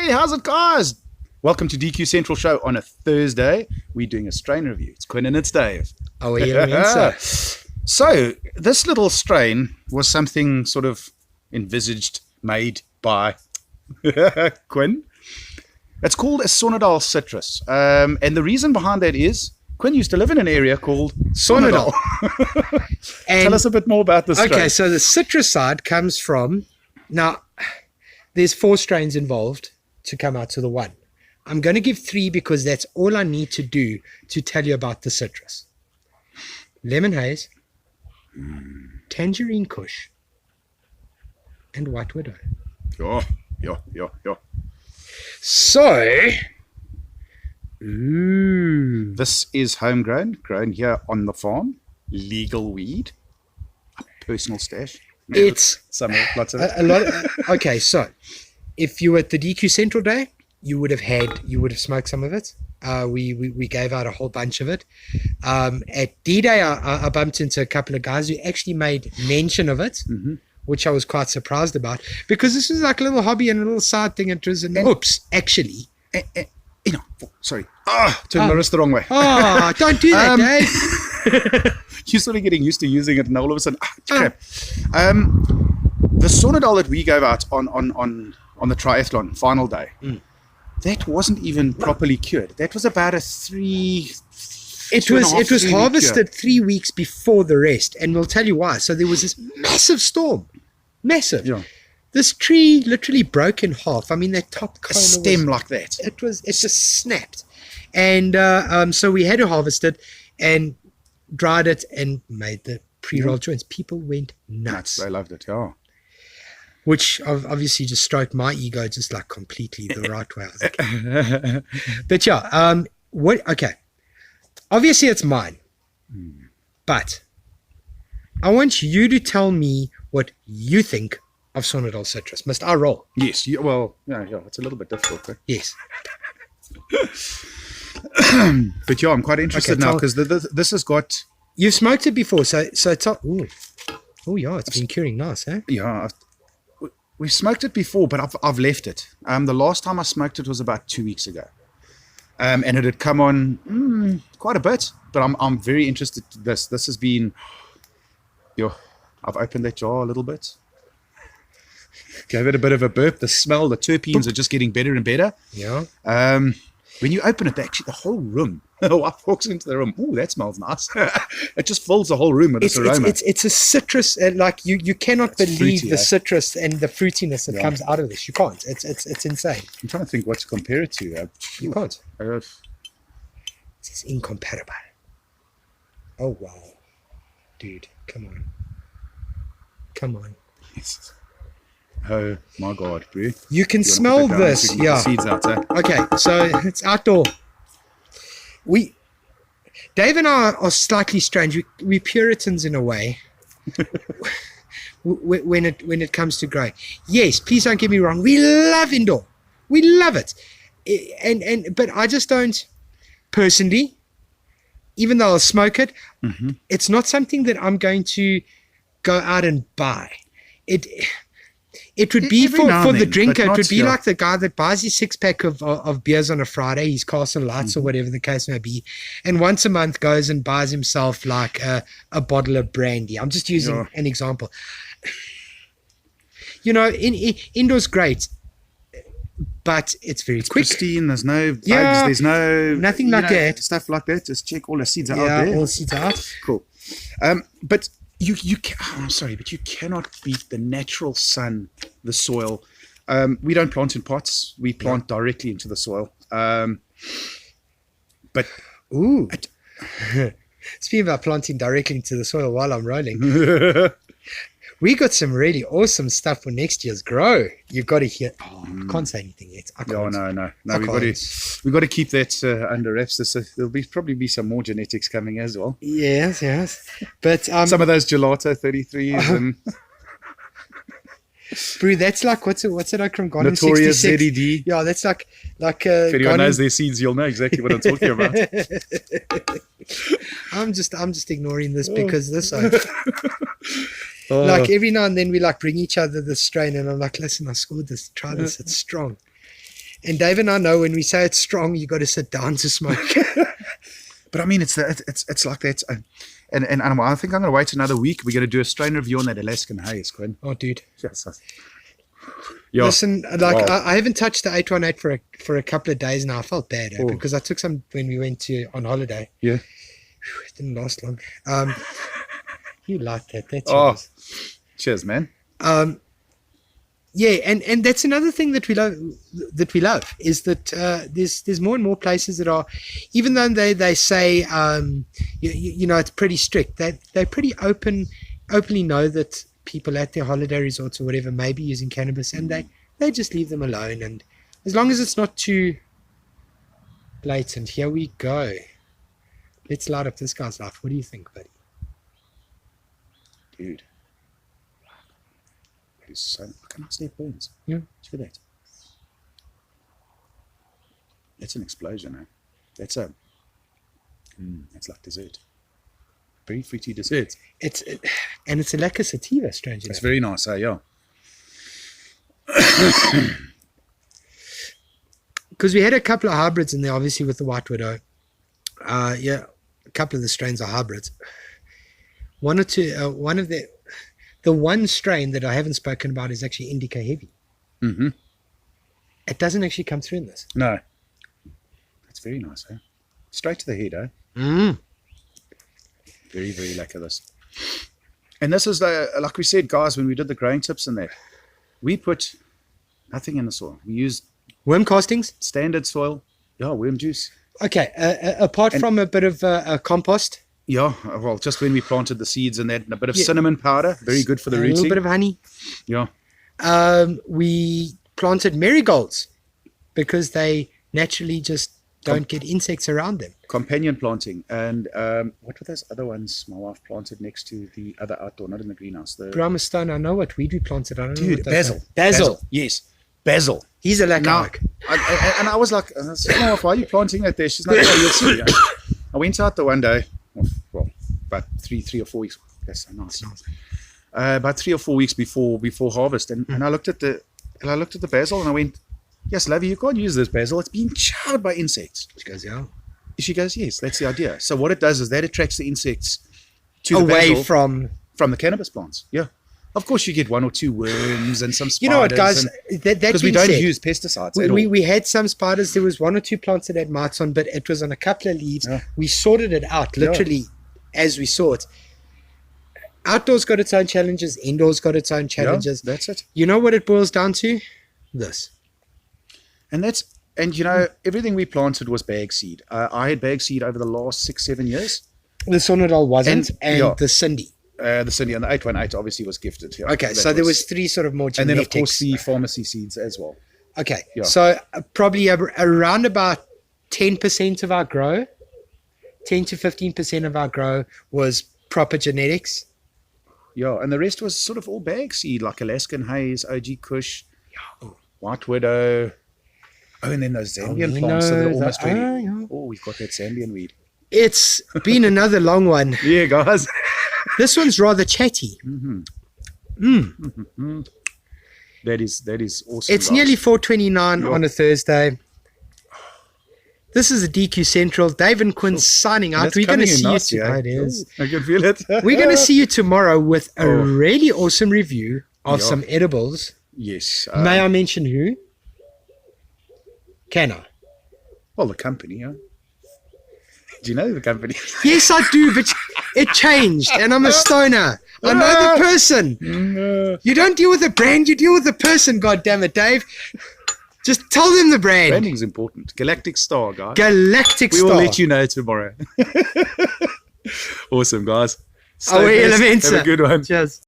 Hey, how's it, guys? Welcome to DQ Central Show on a Thursday. We're doing a strain review. It's Quinn and it's Dave. Oh, yeah, So, this little strain was something sort of envisaged, made by Quinn. It's called a Sonadal citrus. And the reason behind that is Quinn used to live in an area called Sonadal. Tell us a bit more about this strain. Okay, so the citrus side comes from, now, there's 4 strains involved to come out to the one. I'm going to give 3 because that's all I need to do to tell you about the citrus. Lemon haze, tangerine kush, and white widow. Yeah. So, This is homegrown, grown here on the farm. Legal weed. A personal stash. it's Lots of it. a lot. Okay, so if you were at the DQ Central Day, you would have smoked some of it. We gave out a whole bunch of it. At D-Day, I bumped into a couple of guys who actually made mention of it, which I was quite surprised about, because this was like a little hobby and a little side thing. It was actually. Sorry. Turned my wrist the wrong way. Oh, don't do that, Dave. You're sort of getting used to using it, and all of a sudden, crap. The Sonadal that we gave out on the triathlon final day, that wasn't even properly cured. That was about a 3. It was harvested 3 weeks before the rest, and we'll tell you why. So there was this massive storm, massive. Yeah. This tree literally broke in half. I mean, that top A stem like that. It just snapped, and so we had to harvest it and dried it and made the pre-rolled joints. People went nuts. They loved it. Yeah. Which obviously just stroked my ego just like completely the right way. I was like, but yeah, okay. Obviously it's mine, but I want you to tell me what you think of Sonadal citrus. Must I roll? Yes. Yeah, it's a little bit difficult. Right? Yes. But yeah, I'm quite interested now because this has got. You've smoked it before, so tell. Oh yeah, it's been curing nice, eh? Yeah. We've smoked it before, but I've left it. The last time I smoked it was about 2 weeks ago, and it had come on quite a bit. But I'm very interested in this. This has been, I've opened that jar a little bit, gave it a bit of a burp. The smell, the terpenes are just getting better and better. Yeah. When you open it, actually the whole room. Wife walks into the room. Oh, that smells nice. It just fills the whole room with its aroma. It's a citrus, like you cannot believe fruity, the citrus and the fruitiness that comes out of this. You can't. It's insane. I'm trying to think what to compare it to. You can't. It's incomparable. Oh wow, dude, come on. Yes. Oh my God, bro! You can smell this. So the seeds out, eh? Okay, so it's outdoor. Dave and I are slightly strange. We Puritans in a way. when it comes to growing, yes. Please don't get me wrong. We love indoor. We love it, but I just don't personally. Even though I'll smoke it, it's not something that I'm going to go out and buy. It would be for the drinker. It would be like the guy that buys his 6-pack of beers on a Friday, his Castle Lights or whatever the case may be, and once a month goes and buys himself like a bottle of brandy. I'm just using an example. Indoors great, but it's very quick. Pristine. There's no bugs. There's nothing like that. Stuff like that. Just check all the seeds are out there. All the seeds are out. Cool. But I'm sorry, but you cannot beat the natural sun, the soil. We don't plant in pots. We plant directly into the soil. But speaking about planting directly into the soil while I'm rolling, we got some really awesome stuff for next year's grow. You've got to hear. I can't say anything yet. I can't. No. We've got to keep that under wraps. There'll probably be some more genetics coming as well. Yes. But some of those gelato 33s and brew. That's like what's it acronym? Notorious ZED. Yeah, that's like. If anyone knows their seeds, you'll know exactly what I'm talking about. I'm just ignoring this because this. Like every now and then we like bring each other the strain, and I'm like, listen, I scored this. Try this. It's strong. And Dave and I know when we say it's strong, you got to sit down to smoke. But I mean, it's like that. And I think I'm going to wait another week. We're going to do a strain review on that Alaskan haze, Quinn. Oh, dude. Yes. Yeah. Listen, like Wow. I haven't touched the 818 for a couple of days now. I felt bad Oh. because I took some when we went on holiday. Yeah. It didn't last long. You like that? That's Oh, yours. cheers, man. Yeah, and that's another thing that we love. Is that there's more and more places that are, even though they say you know it's pretty strict. They're pretty openly know that people at their holiday resorts or whatever may be using cannabis, and they just leave them alone. And as long as it's not too blatant, here we go. Let's light up this guy's life. What do you think, buddy? Dude. That is so... Look how nice that burns. Yeah. Look at that. That's an explosion, eh? That's a... that's like dessert. Very fruity dessert. And it's a lekker sativa, strangely. It's very nice, eh? Yeah. Because we had a couple of hybrids in there, obviously with the White Widow. Yeah, a couple of the strains are hybrids. One or two. One of the one strain that I haven't spoken about is actually Indica Heavy. Mm-hmm. It doesn't actually come through in this. No. That's very nice, eh? Straight to the head, eh? Mm. Very, very lekker, this. And this is, like we said, guys, when we did the growing tips and that, we put nothing in the soil. We used Worm castings. standard soil. Yeah, worm juice. Okay. Apart from a bit of compost, Yeah, well, just when we planted the seeds and that, and a bit of cinnamon powder, very good for the a rooting. little bit of honey. Yeah, We planted marigolds because they naturally just don't get insects around them. companion planting. And what were those other ones my wife planted next to the other outdoor, not in the greenhouse? The Brahma stone, I know what weed we planted. I don't know Dude, what those basil. are. Basil. Yes, basil. He's a Now, lacquer. and I was like, my wife, why are you planting that there? She's like, oh, you'll see. I went out there one day, well, about three or 4 weeks. That's so nice. About 3 or 4 weeks before harvest, and I looked at the basil and I went, yes, Lovey, you can't use this basil. It's being charred by insects. She goes, yeah. She goes, yes, that's the idea. So what it does is that attracts the insects to the Away basil from the cannabis plants. Yeah. Of course, you get 1 or 2 worms and some spiders. you know what, guys? That Because we being don't said, use pesticides at all. we had some spiders. There was 1 or 2 plants that had mites on, but it was on a couple of leaves. Yeah. We sorted it out literally as we saw it. Outdoors got its own challenges. Indoors got its own challenges. Yeah, that's it. You know what it boils down to? This. And you know, everything we planted was bag seed. I had bag seed over the last 6-7 years. The Sonadol wasn't, and yeah. the Cindy. The Cindy and the 818 obviously was gifted. Yeah, Okay, That so there was 3 sort of more and then genetics. of course the pharmacy seeds as well. Okay, Yeah. so probably around about 10% of our grow, 10 to 15% of our grow was proper genetics. Yeah, and the rest was sort of all bag seed, like Alaskan Haze, OG Kush, White Widow. Oh, and then those Zambian we plants, so they're know almost the- ready. yeah. Oh, we've got that Zambian weed. It's been another long one. Yeah, guys. This one's rather chatty. That is awesome. It's guys. nearly 4:29 Yeah. on a Thursday. This is a DQ Central. Dave and Quinn signing out. That's We're going to coming in see you. nice, yeah. It is. Ooh, I can feel it. We're going to see you tomorrow with a Oh. really awesome review of Yeah. some edibles. Yes. May I mention who? Can I? Well, the company, yeah. Do you know the company? Yes, I do, but it changed, and I'm a stoner. I know the person. You don't deal with the brand, you deal with the person, God damn it, Dave. Just tell them the brand. Branding's important. Galactic Star, guys. Galactic We Star. will let you know tomorrow. Awesome, guys. Oh, Stay blessed. Elementor. Have a good one. Cheers.